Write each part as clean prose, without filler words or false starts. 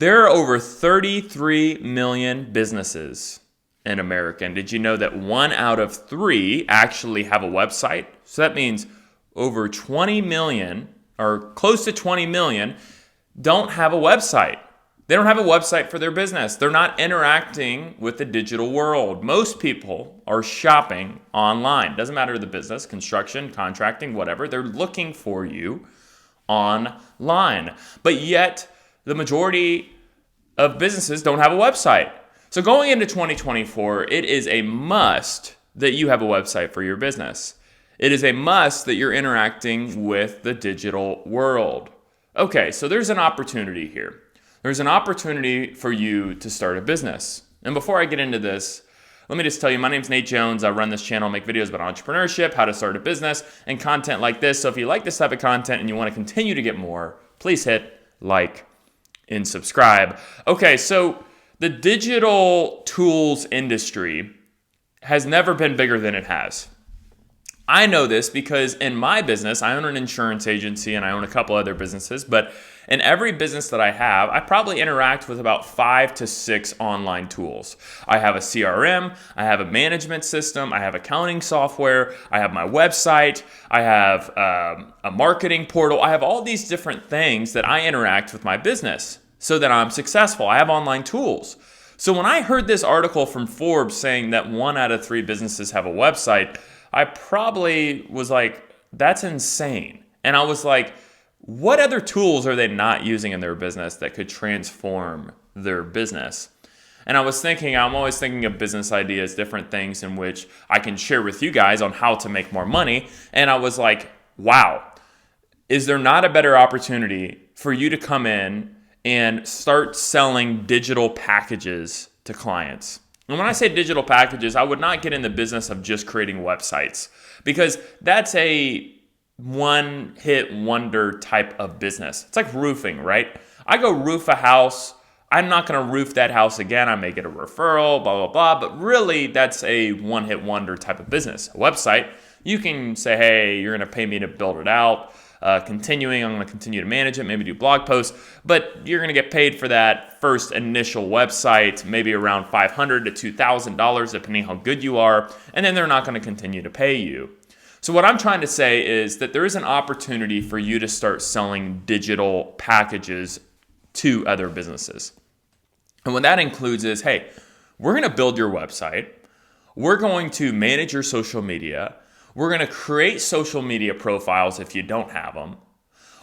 There are over 33 million businesses in America. And did you know that 1 out of 3 actually have a website? So that means over 20 million or close to 20 million don't have a website. They don't have a website for their business. They're not interacting with the digital world. Most people are shopping online. Doesn't matter the business, construction, contracting, whatever. They're looking for you online. But yet, the majority of businesses don't have a website. So going into 2024, it is a must that you have a website for your business. It is a must that you're interacting with the digital world. Okay, so there's an opportunity here. There's an opportunity for you to start a business. And before I get into this, let me just tell you, my name's Nate Jones. I run this channel, make videos about entrepreneurship, how to start a business, and content like this. So if you like this type of content and you want to continue to get more, please hit like and subscribe. Okay, so the digital tools industry has never been bigger than it has. I know this because in my business, I own an insurance agency and I own a couple other businesses, but in every business that I have, I probably interact with about 5 to 6 online tools. I have a CRM, I have a management system, I have accounting software, I have my website, I have a marketing portal. I have all these different things that I interact with my business so that I'm successful. I have online tools. So when I heard this article from Forbes saying that 1 out of 3 businesses have a website, I probably was like, that's insane. And I was like, what other tools are they not using in their business that could transform their business? And I was thinking, I'm always thinking of business ideas, different things in which I can share with you guys on how to make more money. And I was like, wow, is there not a better opportunity for you to come in and start selling digital packages to clients? And when I say digital packages, I would not get in the business of just creating websites because that's a one-hit wonder type of business. It's like roofing, right? I go roof a house. I'm not going to roof that house again. I may get a referral, blah, blah, blah. But really, that's a one-hit wonder type of business. A website, you can say, hey, you're going to pay me to build it out. I'm going to continue to manage it, maybe do blog posts, but you're going to get paid for that first initial website, maybe around $500 to $2,000, depending how good you are, and then they're not going to continue to pay you. So what I'm trying to say is that there is an opportunity for you to start selling digital packages to other businesses. And what that includes is, hey, we're going to build your website. We're going to manage your social media. We're going to create social media profiles if you don't have them.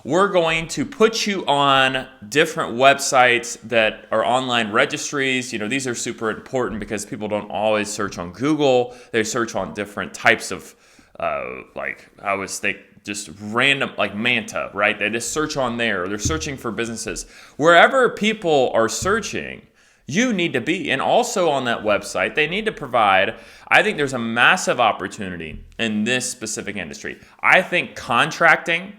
We're going to put you on different websites that are online registries. You know, these are super important because people don't always search on Google. They search on different types of, just random, like Manta, right? They just search on there. They're searching for businesses. Wherever people are searching, you need to be. And also on that website, they need to provide, I think there's a massive opportunity in this specific industry. I think contracting,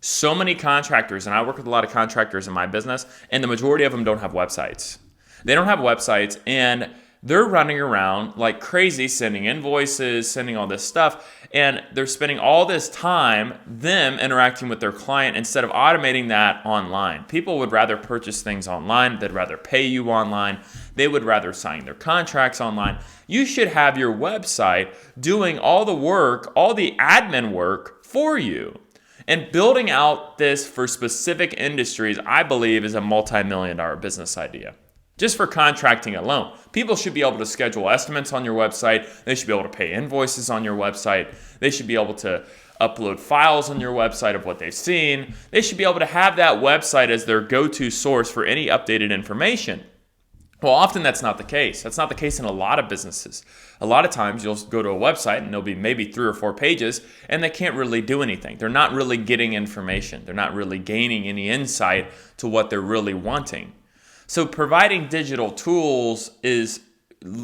so many contractors, and I work with a lot of contractors in my business, and the majority of them don't have websites. They don't have websites, and they're running around like crazy, sending invoices, sending all this stuff, and they're spending all this time, them interacting with their client instead of automating that online. People would rather purchase things online. They'd rather pay you online. They would rather sign their contracts online. You should have your website doing all the work, all the admin work for you. And building out this for specific industries, I believe, is a multi-million-dollar business idea. Just for contracting alone. People should be able to schedule estimates on your website. They should be able to pay invoices on your website. They should be able to upload files on your website of what they've seen. They should be able to have that website as their go-to source for any updated information. Well, often that's not the case. That's not the case in a lot of businesses. A lot of times you'll go to a website and there'll be maybe 3 or 4 pages and they can't really do anything. They're not really getting information. They're not really gaining any insight to what they're really wanting. So providing digital tools is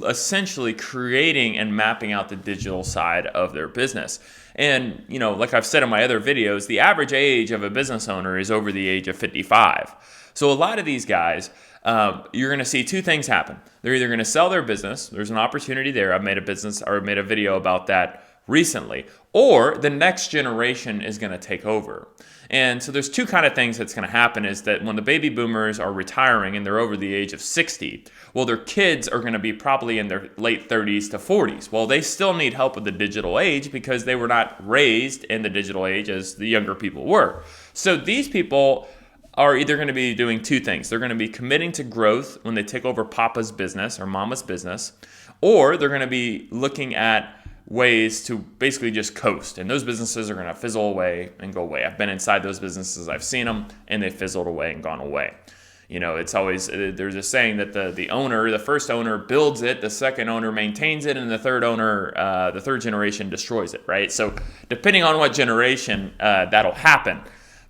essentially creating and mapping out the digital side of their business. And, you know, like I've said in my other videos, the average age of a business owner is over the age of 55. So a lot of these guys, you're going to see 2 things happen. They're either going to sell their business. There's an opportunity there. I've made a video about that recently, or the next generation is going to take over. And so there's two kind of things that's going to happen is that when the baby boomers are retiring and they're over the age of 60, well, their kids are going to be probably in their late 30s to 40s. Well, they still need help with the digital age because they were not raised in the digital age as the younger people were. So these people are either going to be doing two things. They're going to be committing to growth when they take over papa's business or mama's business, or they're going to be looking at ways to basically just coast. And those businesses are going to fizzle away and go away. I've been inside those businesses. I've seen them, and they fizzled away and gone away. You know, it's always, there's a saying that the first owner builds it, the second owner maintains it, and the third owner, the third generation destroys it, right? So depending on what generation, that'll happen.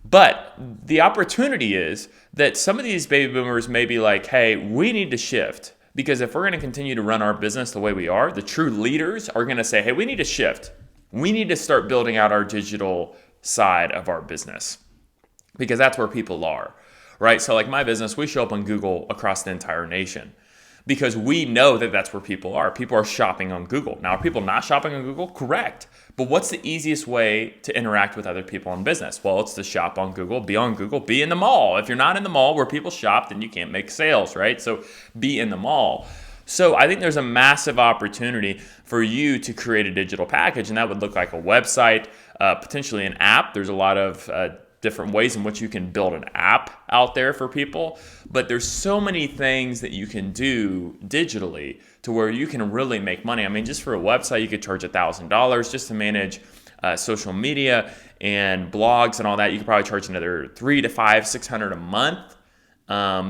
But the opportunity is that some of these baby boomers may be like, hey, we need to shift. Because if we're going to continue to run our business the way we are, the true leaders are going to say, hey, we need to shift. We need to start building out our digital side of our business because that's where people are, right? So like my business, we show up on Google across the entire nation because we know that that's where people are. People are shopping on Google. Now, are people not shopping on Google? Correct. But what's the easiest way to interact with other people in business? Well, it's to shop on Google, be in the mall. If you're not in the mall where people shop, then you can't make sales, right? So be in the mall. So I think there's a massive opportunity for you to create a digital package, and that would look like a website, potentially an app. There's a lot of different ways in which you can build an app out there for people, but there's so many things that you can do digitally to where you can really make money. I mean, just for a website, you could charge $1,000 just to manage social media and blogs and all that. You could probably charge another $300 to $600 a month.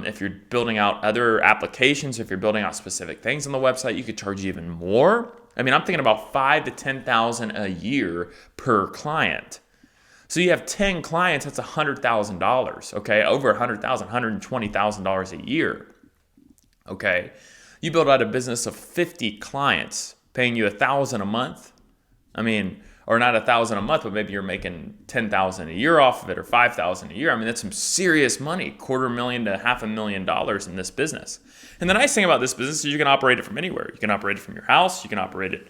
If you're building out other applications, if you're building out specific things on the website, you could charge even more. I mean, I'm thinking about $5,000 to $10,000 a year per client. So you have 10 clients, that's $100,000, okay? Over $100,000, $120,000 a year, okay? You build out a business of 50 clients paying you $1,000 a month. I mean, or not $1,000 a month, but maybe you're making $10,000 a year off of it or $5,000 a year. I mean, that's some serious money, $250,000 to $500,000 in this business. And the nice thing about this business is you can operate it from anywhere. You can operate it from your house. You can operate it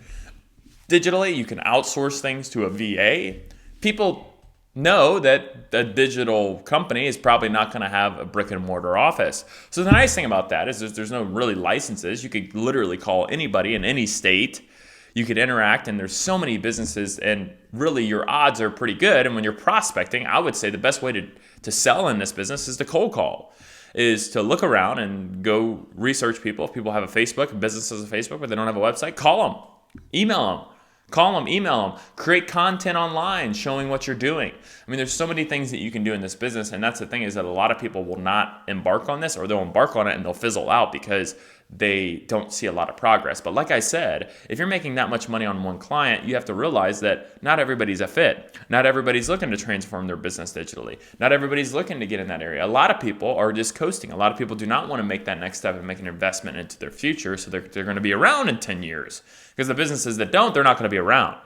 digitally. You can outsource things to a VA. People know that a digital company is probably not going to have a brick and mortar office. So the nice thing about that is there's no really licenses. You could literally call anybody in any state. You could interact, and there's so many businesses, and really your odds are pretty good. And when you're prospecting, I would say the best way to sell in this business is to cold call, is to look around and go research people. If people have a Facebook, a business has a Facebook, but they don't have a website, call them, email them. Call them, email them, create content online showing what you're doing. I mean, there's so many things that you can do in this business, and that's the thing is that a lot of people will not embark on this, or they'll embark on it and they'll fizzle out because they don't see a lot of progress. But like I said, if you're making that much money on one client, you have to realize that not everybody's a fit. Not everybody's looking to transform their business digitally. Not everybody's looking to get in that area. A lot of people are just coasting. A lot of people do not want to make that next step and make an investment into their future, so they're going to be around in 10 years. Because the businesses that don't, they're not going to be around.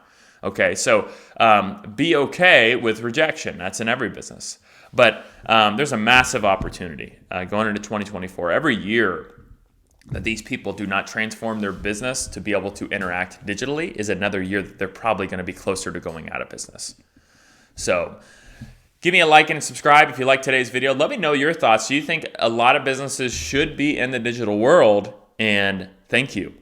Okay, so be okay with rejection. That's in every business. But there's a massive opportunity going into 2024. Every year that these people do not transform their business to be able to interact digitally is another year that they're probably going to be closer to going out of business. So give me a like and subscribe if you like today's video. Let me know your thoughts. Do you think a lot of businesses should be in the digital world? And thank you.